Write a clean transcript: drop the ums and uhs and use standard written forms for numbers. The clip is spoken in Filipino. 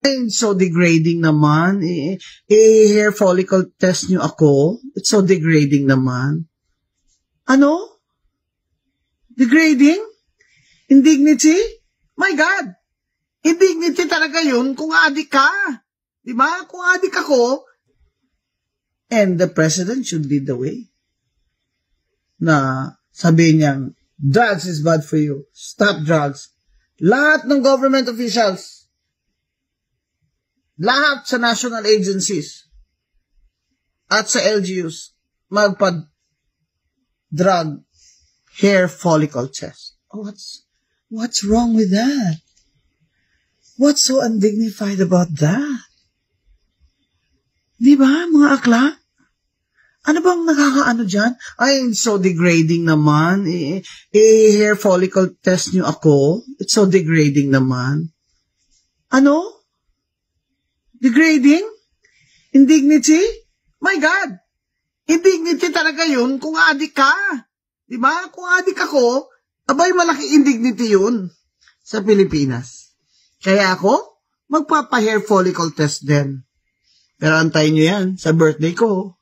It's so degrading naman. Hair follicle test nyo ako. It's so degrading naman. Ano? Degrading? Indignity? My God! Indignity talaga yun kung adik ka. Diba? Kung adik ako, and the president should lead the way. Na sabihin niyang, drugs is bad for you. Stop drugs. Lahat ng government officials, lahat sa national agencies at sa LGUs magpa-drug hair follicle test. Oh, what's wrong with that? What's so undignified about that? Di ba, mga akla? Ano bang nakakaano dyan? Ay, it's so degrading naman. Hair follicle test nyo ako. It's so degrading naman. Ano? Degrading? Indignity? My God! Indignity talaga yun kung adik ka. Diba? Kung adik ako, abay malaki indignity yun sa Pilipinas. Kaya ako, magpapa-hair follicle test din. Pero antayin nyo yan sa birthday ko.